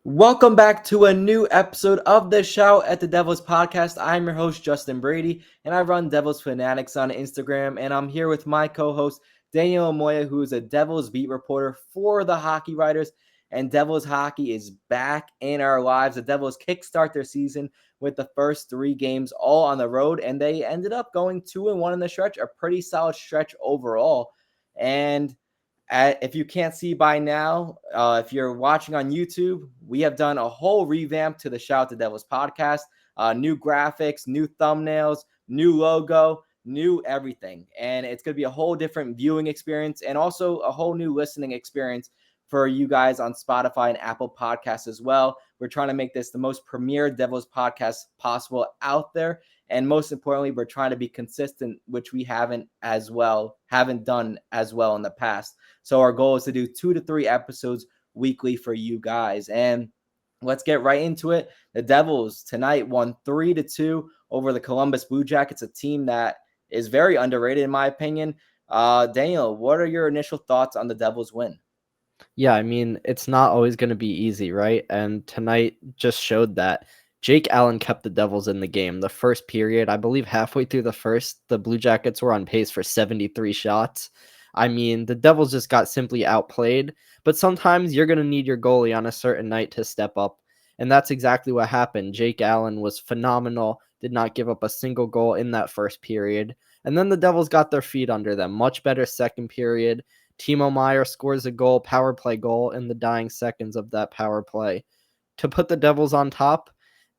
Welcome back to a new episode of the Shout at the Devils podcast. I'm your host, Justin Brady, and I run Devils Fanatics on Instagram. And I'm here with my co-host, Daniel Amoia, who is a Devils beat reporter for the Hockey Writers. And Devils hockey is back in our lives. The Devils kickstart their season with the first 3 games all on the road, and they ended up going 2-1 in the stretch, a pretty solid stretch overall. And if you can't see by now, if you're watching on YouTube, we have done a whole revamp to the Shout the Devils podcast. New graphics, new thumbnails, new logo, new everything. And it's going to be a whole different viewing experience and also a whole new listening experience for you guys on Spotify and Apple Podcasts as well. We're trying to make this the most premier Devils podcast possible out there. And most importantly, we're trying to be consistent, which we haven't done as well in the past. So our goal is to do 2 to 3 episodes weekly for you guys. And let's get right into it. The Devils tonight won 3-2 over the Columbus Blue Jackets, a team that is very underrated in my opinion. Daniel, what are your initial thoughts on the Devils win? Yeah, I mean, it's not always going to be easy, right? And tonight just showed that. Jake Allen kept the Devils in the game. The first period, I believe halfway through the first, the Blue Jackets were on pace for 73 shots. I mean, the Devils just got simply outplayed, but sometimes you're going to need your goalie on a certain night to step up. And that's exactly what happened. Jake Allen was phenomenal, did not give up a single goal in that first period. And then the Devils got their feet under them. Much better second period. Timo Meier scores a power play goal in the dying seconds of that power play to put the Devils on top.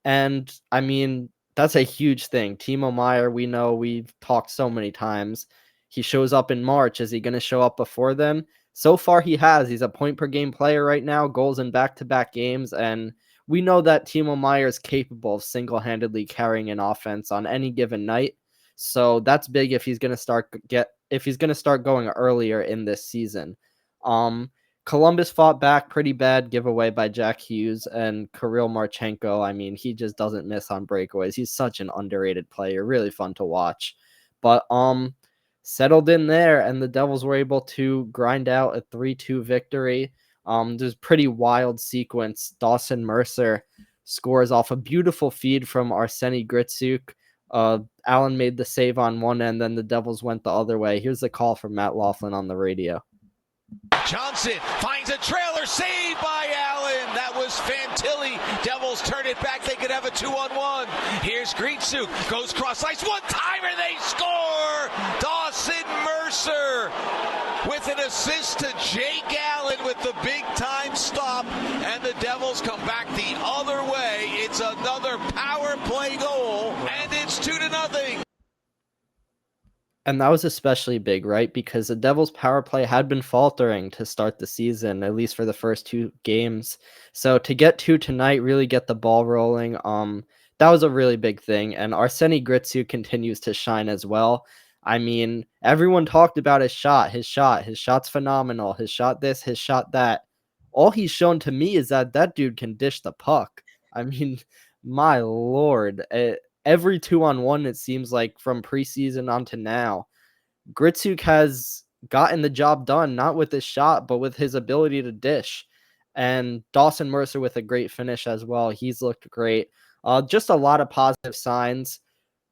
And I mean, that's a huge thing. Timo Meier, we know, we've talked so many times. He shows up in March. Is he going to show up before then? So far, he has. He's a point per game player right now, goals in back-to-back games. And we know that Timo Meier is capable of single-handedly carrying an offense on any given night. So that's big if he's going to start going earlier in this season. Columbus fought back pretty bad giveaway by Jack Hughes and Kirill Marchenko. I mean, he just doesn't miss on breakaways. He's such an underrated player, really fun to watch. But settled in there, and the Devils were able to grind out a 3-2 victory. There's a pretty wild sequence. Dawson Mercer scores off a beautiful feed from Arseny Gritsyuk. Allen made the save on one end, then the Devils went the other way. Here's the call from Matt Laughlin on the radio. Johnson finds a trailer, saved by Allen. That was Fantilli. Devils turn it back. They could have a 2-on-1. Here's Gritsyuk. Goes cross ice. One timer. They score. Dawson Mercer with an assist to Jake Allen with the big time stop. And the Devils come back the other way. It's another power play goal. And it's 2-0. And that was especially big, right? Because the Devils' power play had been faltering to start the season, at least for the first 2 games. So to get 2 tonight, really get the ball rolling, that was a really big thing. And Arseny Gritsyuk continues to shine as well. I mean, everyone talked about his shot. His shot's phenomenal. His shot this, his shot that. All he's shown to me is that dude can dish the puck. I mean, my Lord. Every 2-on-1, it seems like, from preseason on to now, Gritsyuk has gotten the job done, not with his shot, but with his ability to dish. And Dawson Mercer with a great finish as well. He's looked great. Just a lot of positive signs.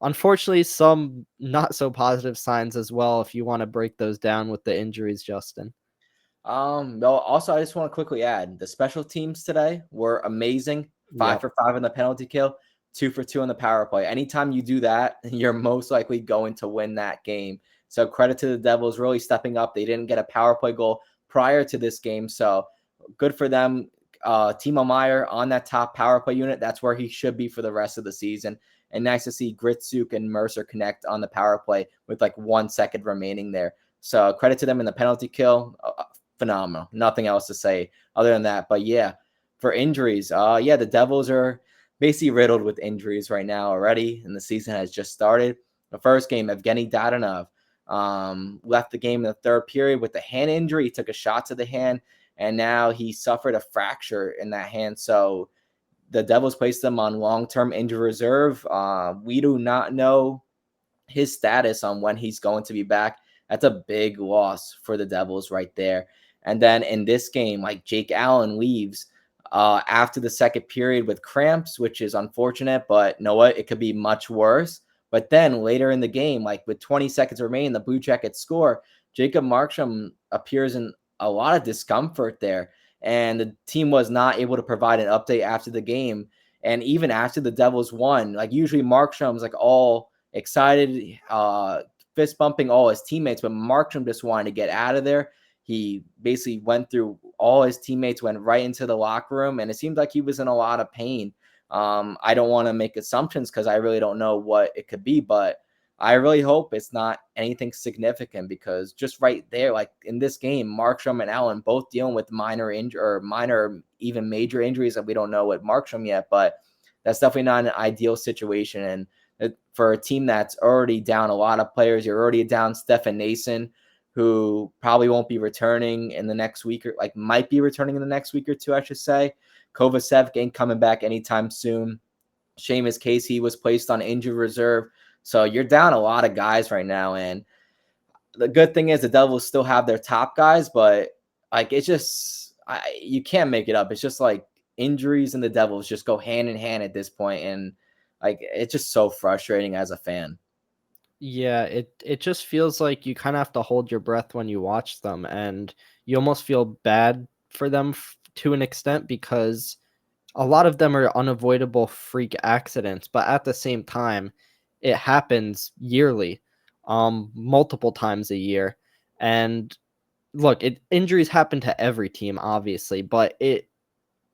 Unfortunately, some not so positive signs as well, if you want to break those down with the injuries, Justin. No, also, I just want to quickly add the special teams today were amazing. 5 for 5 on the penalty kill. 2 for 2 on the power play. Anytime you do that, you're most likely going to win that game. So credit to the Devils really stepping up. They didn't get a power play goal prior to this game. So good for them. Timo Meier on that top power play unit. That's where he should be for the rest of the season. And nice to see Gritsyuk and Mercer connect on the power play with like 1 second remaining there. So credit to them in the penalty kill. Phenomenal. Nothing else to say other than that. But yeah, for injuries, the Devils are basically riddled with injuries right now already, and the season has just started. The first game, Evgeny Dadonov left the game in the 3rd period with a hand injury. He took a shot to the hand, and now he suffered a fracture in that hand. So the Devils placed him on long-term injury reserve. We do not know his status on when he's going to be back. That's a big loss for the Devils right there. And then in this game, like Jake Allen leaves. after the second period with cramps, which is unfortunate, but you know what? It could be much worse. But then later in the game, like with 20 seconds remaining, the Blue Jackets score. Jacob Markstrom appears in a lot of discomfort there, and the team was not able to provide an update after the game. And even after the Devils won, like usually Markstrom's like all excited, fist bumping all his teammates, but Markstrom just wanted to get out of there. He basically went through all his teammates, went right into the locker room, and it seemed like he was in a lot of pain. I don't want to make assumptions because I really don't know what it could be, but I really hope it's not anything significant, because just right there, like in this game, Markstrom and Allen both dealing with minor injury or minor, even major injuries that we don't know with Markstrom yet, but that's definitely not an ideal situation. And for a team that's already down a lot of players, you're already down Stefan Nason, who probably won't be returning in the next week, or like might be returning in the next week or two, I should say. Kovacev ain't coming back anytime soon. Seamus Casey was placed on injured reserve. So you're down a lot of guys right now. And the good thing is the Devils still have their top guys, but like it's just you can't make it up. It's just like injuries and the Devils just go hand in hand at this point, and like it's just so frustrating as a fan. Yeah, it just feels like you kind of have to hold your breath when you watch them, and you almost feel bad for them to an extent, because a lot of them are unavoidable freak accidents, but at the same time, it happens yearly, multiple times a year. And look, injuries happen to every team, obviously, but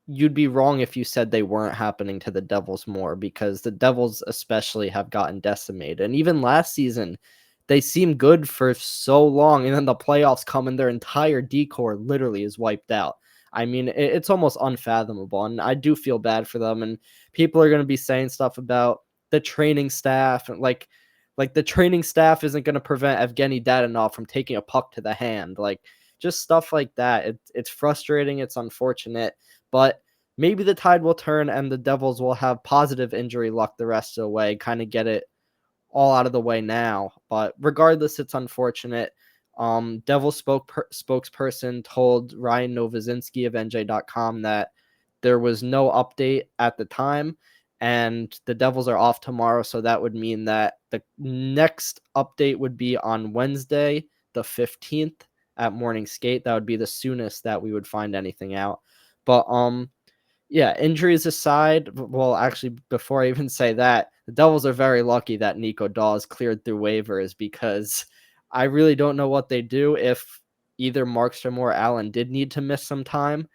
you'd be wrong if you said they weren't happening to the Devils more, because the Devils especially have gotten decimated. And even last season, they seemed good for so long, and then the playoffs come and their entire decor literally is wiped out. I mean, it's almost unfathomable, and I do feel bad for them. And people are going to be saying stuff about the training staff, and like the training staff isn't going to prevent Evgeny Dadonov from taking a puck to the hand, like just stuff like that. It's frustrating, it's unfortunate, but maybe the tide will turn and the Devils will have positive injury luck the rest of the way, kind of get it all out of the way now. But regardless, it's unfortunate. Devils spokesperson told Ryan Novozinski of NJ.com that there was no update at the time, and the Devils are off tomorrow, so that would mean that the next update would be on Wednesday, the 15th at morning skate. That would be the soonest that we would find anything out. But yeah, injuries aside, well, actually, before I even say that, the Devils are very lucky that Nico Dawes cleared through waivers, because I really don't know what they do if either Markstrom or Allen did need to miss some time.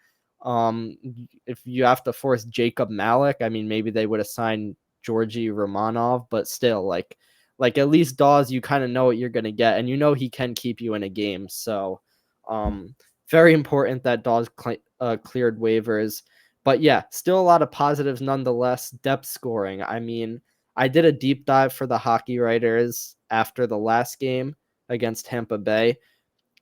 If you have to force Jacob Malik, I mean, maybe they would assign Georgi Romanov, but still, like at least Dawes, you kind of know what you're going to get, and you know he can keep you in a game. So, very important that Dawes cleared waivers. But yeah, still a lot of positives nonetheless. Depth scoring. I mean, I did a deep dive for the hockey writers after the last game against Tampa Bay.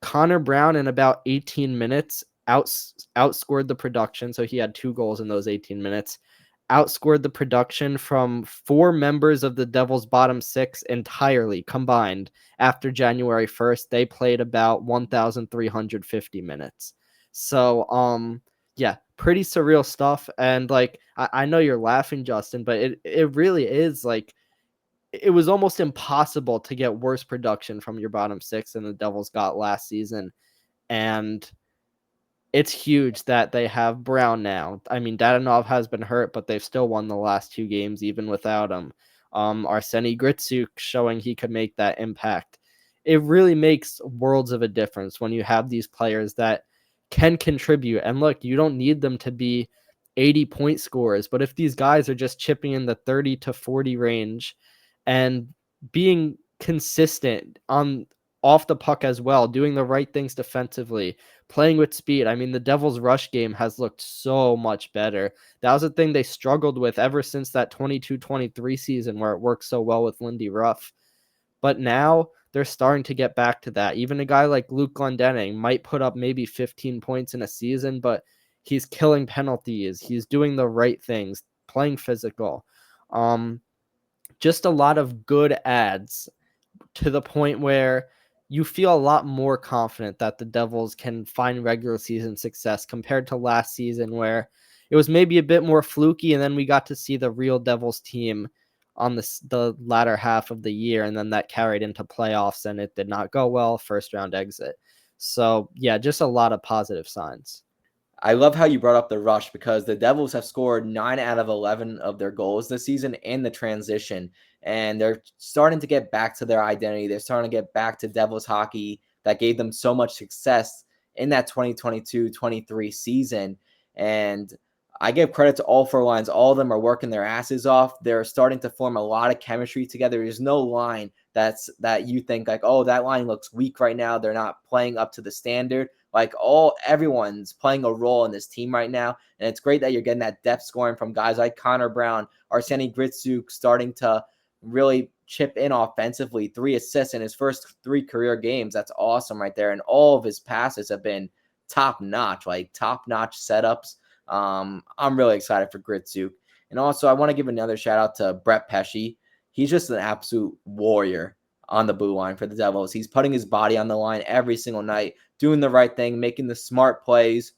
Connor Brown in about 18 minutes outscored the production. So he had 2 goals in those 18 minutes. Outscored the production from 4 members of the Devils' bottom 6 entirely combined after January 1st. They played about 1,350 minutes. So, yeah, pretty surreal stuff. And like, I know you're laughing, Justin, but it really is like, it was almost impossible to get worse production from your bottom 6 than the Devils got last season. And it's huge that they have Brown now. I mean, Dadonov has been hurt, but they've still won the last 2 games even without him. Arseny Gritsyuk showing he could make that impact. It really makes worlds of a difference when you have these players that can contribute. And look, you don't need them to be 80-point scorers, but if these guys are just chipping in the 30 to 40 range and being consistent on off the puck as well, doing the right things defensively, playing with speed. I mean, the Devils' rush game has looked so much better. That was a thing they struggled with ever since that 22-23 season where it worked so well with Lindy Ruff. But now they're starting to get back to that. Even a guy like Luke Glendening might put up maybe 15 points in a season, but he's killing penalties. He's doing the right things, playing physical. Just a lot of good ads to the point where you feel a lot more confident that the Devils can find regular season success compared to last season, where it was maybe a bit more fluky, and then we got to see the real Devils team on the latter half of the year, and then that carried into playoffs, and it did not go well. First round exit. So yeah, just a lot of positive signs. I love how you brought up the rush because the Devils have scored 9 out of 11 of their goals this season in the transition, and they're starting to get back to their identity. They're starting to get back to Devils hockey that gave them so much success in that 2022-23 season. And I give credit to all four lines. All of them are working their asses off. They're starting to form a lot of chemistry together. There's no line that you think like, oh, that line looks weak right now. They're not playing up to the standard. Like everyone's playing a role in this team right now. And it's great that you're getting that depth scoring from guys like Connor Brown, Arseny Gritsyuk starting to really chip in offensively. 3 assists in his first 3 career games. That's awesome right there. And all of his passes have been top notch setups. I'm really excited for Gritsyuk. And also I want to give another shout out to Brett Pesce. He's just an absolute warrior on the blue line for the Devils. He's putting his body on the line every single night, doing the right thing, making the smart plays.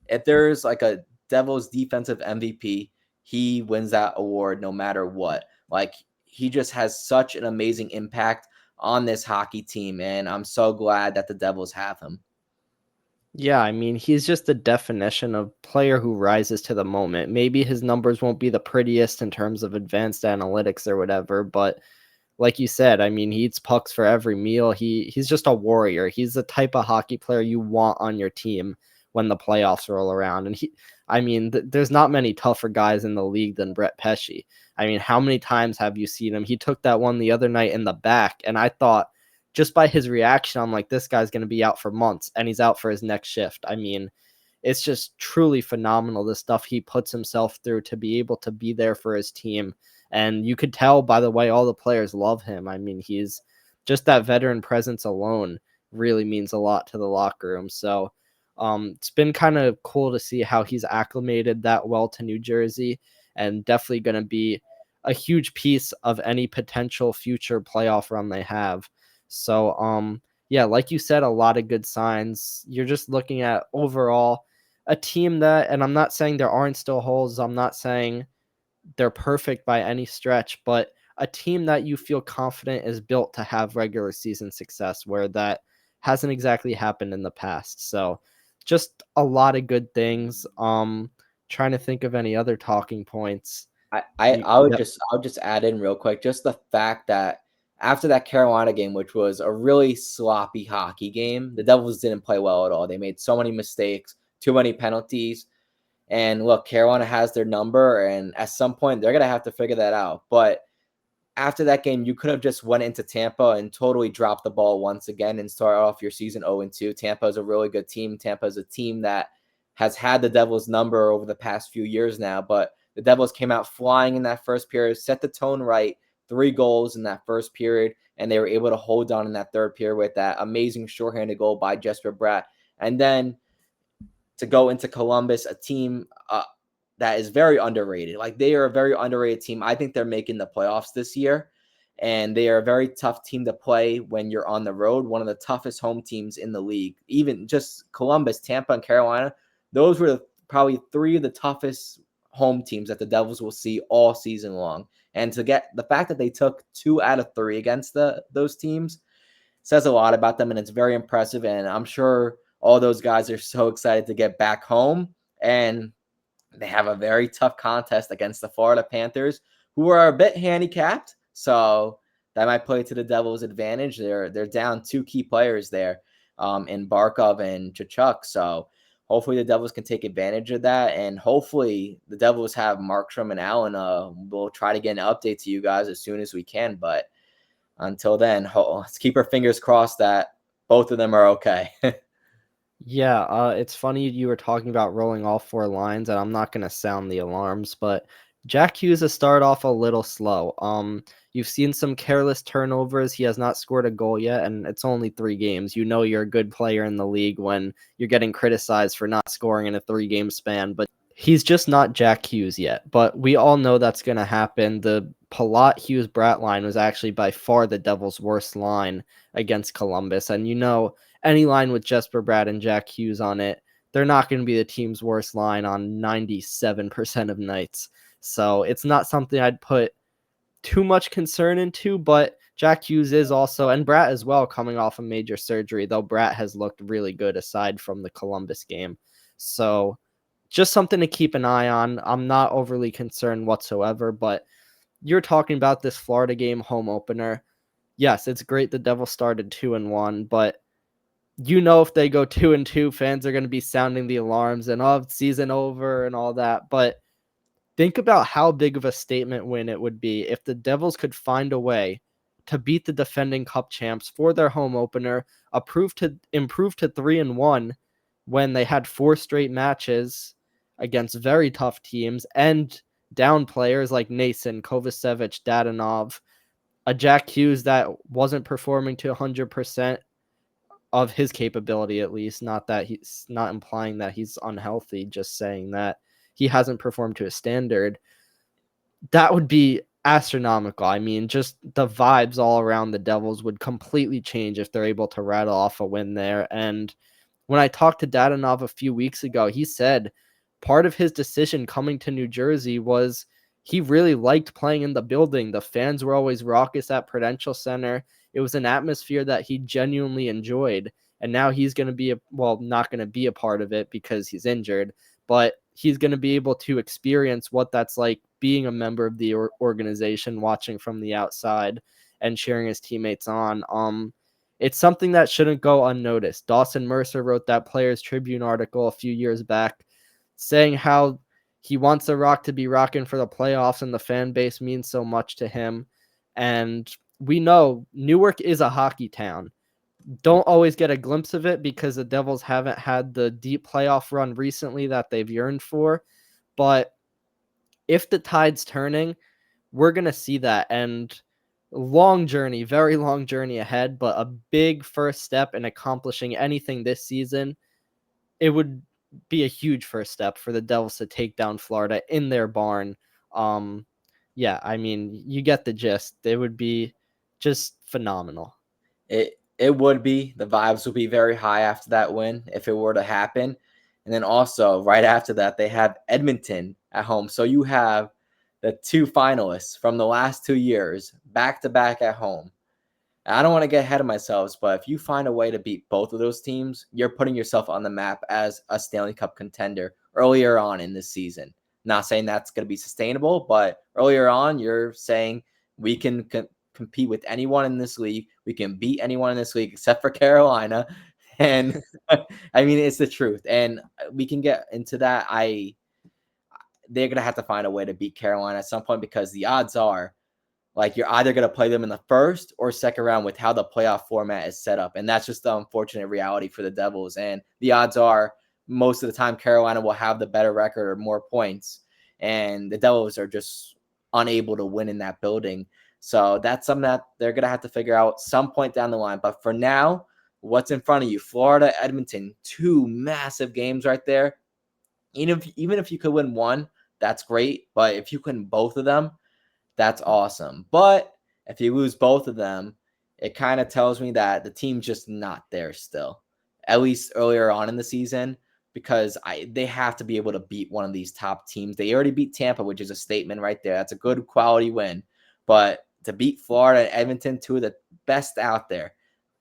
If there's like a Devils defensive MVP, he wins that award no matter what. Like, he just has such an amazing impact on this hockey team, and I'm so glad that the Devils have him. Yeah, I mean, he's just the definition of player who rises to the moment. Maybe his numbers won't be the prettiest in terms of advanced analytics or whatever, but like you said, I mean, he eats pucks for every meal. He's just a warrior. He's the type of hockey player you want on your team when the playoffs roll around. And there's not many tougher guys in the league than Brett Pesce. I mean, how many times have you seen him? He took that one the other night in the back, and I thought just by his reaction, I'm like, this guy's going to be out for months, and he's out for his next shift. I mean, it's just truly phenomenal, the stuff he puts himself through to be able to be there for his team. And you could tell by the way all the players love him. I mean, he's just that veteran presence alone really means a lot to the locker room. So it's been kind of cool to see how he's acclimated that well to New Jersey, and definitely going to be a huge piece of any potential future playoff run they have. So, yeah, like you said, a lot of good signs. You're just looking at overall a team that, and I'm not saying there aren't still holes. I'm not saying they're perfect by any stretch, but a team that you feel confident is built to have regular season success, where that hasn't exactly happened in the past. So just a lot of good things. Trying to think of any other talking points. I would just add in real quick, just the fact that after that Carolina game, which was a really sloppy hockey game, the Devils didn't play well at all. They made so many mistakes, too many penalties. And look, Carolina has their number, and at some point they're going to have to figure that out. But after that game, you could have just went into Tampa and totally dropped the ball once again and start off your season 0-2. Tampa is a really good team. Tampa is a team that has had the Devils' number over the past few years now, but the Devils came out flying in that first period, set the tone right, 3 goals in that first period, and they were able to hold on in that third period with that amazing shorthanded goal by Jesper Bratt. And then to go into Columbus, a team that is very underrated. Like, they are a very underrated team. I think they're making the playoffs this year, and they are a very tough team to play when you're on the road. One of the toughest home teams in the league. Even just Columbus, Tampa, and Carolina, those were probably 3 of the toughest home teams that the Devils will see all season long. And to get the fact that they took 2 out of 3 against those teams says a lot about them, and it's very impressive. And I'm sure all those guys are so excited to get back home, and they have a very tough contest against the Florida Panthers, who are a bit handicapped. So that might play to the Devils' advantage. They're down 2 key players there in Barkov and Tkachuk. So hopefully the Devils can take advantage of that. And hopefully the Devils have Markstrom and Allen. We'll try to get an update to you guys as soon as we can. But until then, let's keep our fingers crossed that both of them are okay. Yeah, it's funny you were talking about rolling all 4 lines, and I'm not going to sound the alarms, but Jack Hughes has started off a little slow. You've seen some careless turnovers. He has not scored a goal yet, and it's only 3 games. You know you're a good player in the league when you're getting criticized for not scoring in a 3-game span, but he's just not Jack Hughes yet. But we all know that's going to happen. The Palat Hughes Bratt line was actually by far the Devils' worst line against Columbus, and you know any line with Jesper Bratt and Jack Hughes on it, they're not going to be the team's worst line on 97% of nights. So it's not something I'd put too much concern into, but Jack Hughes is also, and Bratt as well, coming off a major surgery, though Bratt has looked really good aside from the Columbus game. So just something to keep an eye on. I'm not overly concerned whatsoever, but you're talking about this Florida game home opener. Yes, it's great the Devils started 2-1, but if they go 2-2, fans are going to be sounding the alarms and season over and all that. But think about how big of a statement win it would be if the Devils could find a way to beat the defending Cup champs for their home opener, improve to 3-1 when they had 4 straight matches against very tough teams and down players like Nason, Kovacevic, Dadonov, a Jack Hughes that wasn't performing to 100% of his capability, at least. Not that he's not implying that he's unhealthy, just saying that he hasn't performed to a standard. That would be astronomical. I mean, just the vibes all around the Devils would completely change if they're able to rattle off a win there. And when I talked to Dadonov a few weeks ago, he said part of his decision coming to New Jersey was he really liked playing in the building. The fans were always raucous at Prudential Center. It was an atmosphere that he genuinely enjoyed. And now he's going to be, not going to be a part of it because he's injured, but he's going to be able to experience what that's like being a member of the organization, watching from the outside and cheering his teammates on. It's something that shouldn't go unnoticed. Dawson Mercer wrote that Players Tribune article a few years back saying how he wants the Rock to be rocking for the playoffs and the fan base means so much to him. And we know Newark is a hockey town. Don't always get a glimpse of it because the Devils haven't had the deep playoff run recently that they've yearned for. But if the tide's turning, we're going to see that. And very long journey ahead, but a big first step in accomplishing anything this season. It would be a huge first step for the Devils to take down Florida in their barn. Yeah, I mean, you get the gist. It would be just phenomenal. It would be. The vibes would be very high after that win if it were to happen. And then also right after that, they have Edmonton at home. So you have the 2 finalists from the last 2 years back to back at home. I don't want to get ahead of myself, but if you find a way to beat both of those teams, you're putting yourself on the map as a Stanley Cup contender earlier on in this season. Not saying that's going to be sustainable, but earlier on, you're saying we can compete with anyone in this league. We can beat anyone in this league except for Carolina. And I mean, it's the truth. And we can get into that. They're going to have to find a way to beat Carolina at some point because the odds are, like, you're either going to play them in the first or second round with how the playoff format is set up. And that's just the unfortunate reality for the Devils. And the odds are most of the time Carolina will have the better record or more points. And the Devils are just unable to win in that building. So that's something that they're going to have to figure out some point down the line. But for now, what's in front of you? Florida, Edmonton, 2 massive games right there. Even if you could win one, that's great. But if you win both of them, that's awesome. But if you lose both of them, it kind of tells me that the team's just not there still, at least earlier on in the season, because they have to be able to beat one of these top teams. They already beat Tampa, which is a statement right there. That's a good quality win. But to beat Florida and Edmonton, 2 of the best out there,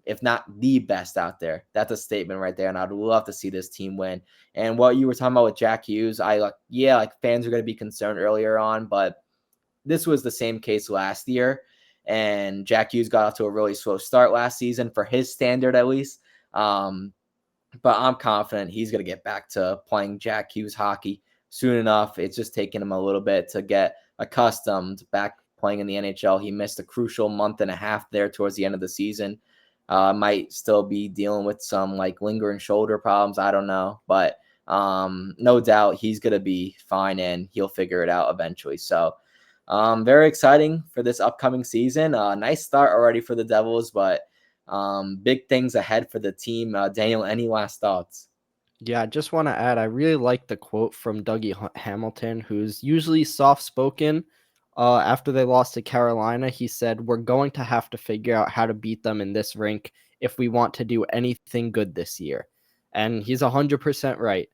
if not the best out there, that's a statement right there. And I'd love to see this team win. And what you were talking about with Jack Hughes, fans are going to be concerned earlier on, but this was the same case last year, and Jack Hughes got off to a really slow start last season for his standard, at least. But I'm confident he's going to get back to playing Jack Hughes hockey soon enough. It's just taking him a little bit to get accustomed back playing in the NHL. He missed a crucial month and a half there towards the end of the season. Might still be dealing with some lingering shoulder problems. I don't know, but no doubt he's going to be fine and he'll figure it out eventually. So, very exciting for this upcoming season. Nice start already for the Devils, but big things ahead for the team. Daniel, any last thoughts? Yeah, I just want to add, I really like the quote from Dougie Hamilton, who's usually soft-spoken. After they lost to Carolina, he said, "We're going to have to figure out how to beat them in this rink if we want to do anything good this year." And he's 100% right.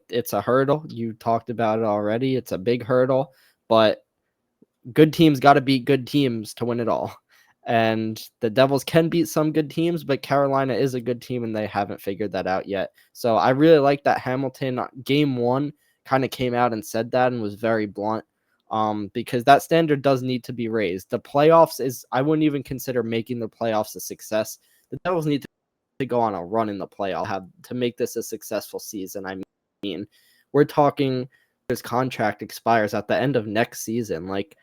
It's a hurdle. You talked about it already. It's a big hurdle, but good teams got to beat good teams to win it all. And the Devils can beat some good teams, but Carolina is a good team and they haven't figured that out yet. So I really like that Hamilton game 1 kind of came out and said that and was very blunt. Because that standard does need to be raised. The playoffs I wouldn't even consider making the playoffs a success. The Devils need to go on a run in the playoff to make this a successful season. I mean, we're talking his contract expires at the end of next season. Like,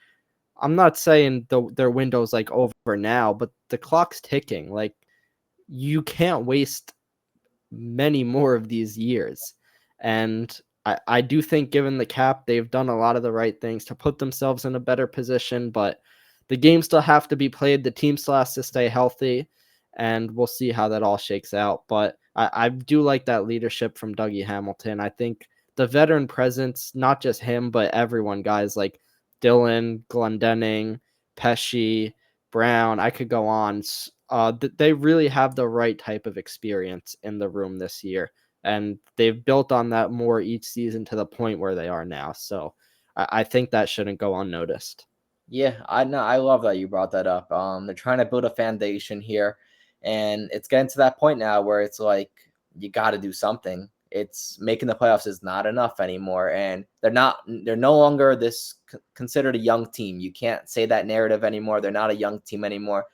I'm not saying their window's like over now, but the clock's ticking. Like, you can't waste many more of these years. And I do think, given the cap, they've done a lot of the right things to put themselves in a better position, but the games still have to be played. The team still has to stay healthy, and we'll see how that all shakes out. But I do like that leadership from Dougie Hamilton. I think the veteran presence, not just him, but everyone, guys like Dylan, Glendening, Pesci, Brown, I could go on. They really have the right type of experience in the room this year, and they've built on that more each season to the point where they are now. So I think that shouldn't go unnoticed. Yeah, I know. I love that you brought that up. They're trying to build a foundation here, and it's getting to that point now where it's like you got to do something. It's making the playoffs is not enough anymore, and they're no longer considered a young team. You can't say that narrative anymore. They're not a young team anymore.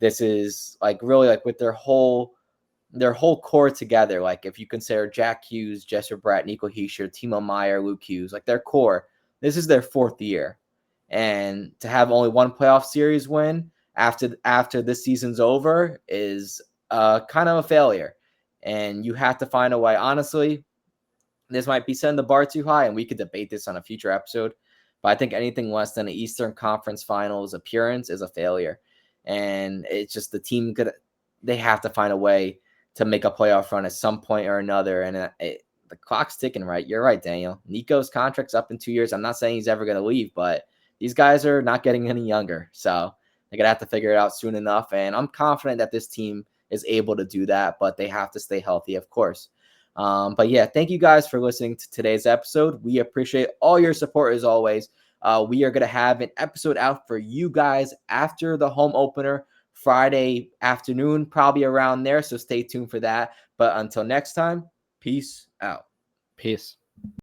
This is like really like with their whole core together. Like if you consider Jack Hughes, Jesper Bratt, Nico Hischier, Timo Meier, Luke Hughes, like their core, this is their 4th year. And to have only one playoff series win after this season's over is kind of a failure. And you have to find a way. Honestly, this might be setting the bar too high, and we could debate this on a future episode. But I think anything less than an Eastern Conference Finals appearance is a failure. And it's just the team they have to find a way to make a playoff run at some point or another. And the clock's ticking, right? You're right, Daniel. Nico's contract's up in 2 years. I'm not saying he's ever going to leave, but these guys are not getting any younger. So they're going to have to figure it out soon enough. And I'm confident that this team is able to do that, but they have to stay healthy, of course. But yeah, thank you guys for listening to today's episode. We appreciate all your support as always. We are going to have an episode out for you guys after the home opener Friday afternoon, probably around there. So stay tuned for that. But until next time, peace out. Peace.